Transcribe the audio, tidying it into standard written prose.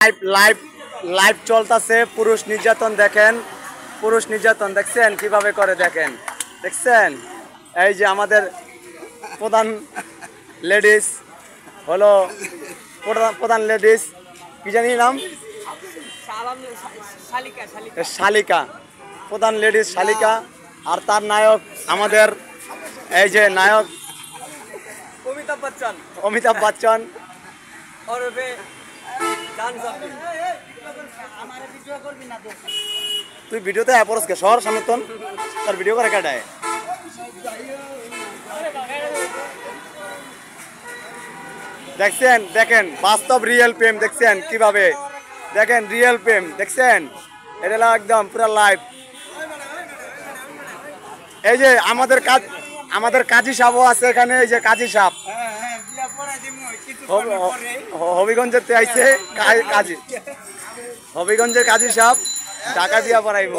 live live live চলতেছে পুরুষ নির্যাতন দেখেন পুরুষ নির্যাতন দেখছেন কিভাবে করে দেখেন দেখছেন এই যে আমাদের প্রধান লেডিস হলো প্রধান লেডিস কি জানি নাম শালিকা প্রধান লেডিস শালিকা আর তার নায়ক আমাদের এই যে নায়ক অমিতাভ বচ্চন তুই ভিডিওতে অ্যাপরস কে শহর সমর্থন তার ভিডিও করে কাটায় দেখছেন দেখেন বাস্তব রিয়েল প্রেম দেখছেন কিভাবে দেখেন রিয়েল প্রেম দেখছেন এটা একদম পুরো লাইভ এই যে আমাদের কাজী সাহেবও আছে এখানে এই যে কাজী সাহেব হবিগঞ্জের তে আইছে কাজী হবিগঞ্জের কাজী সাহেব টাকা দিয়া পড়াইব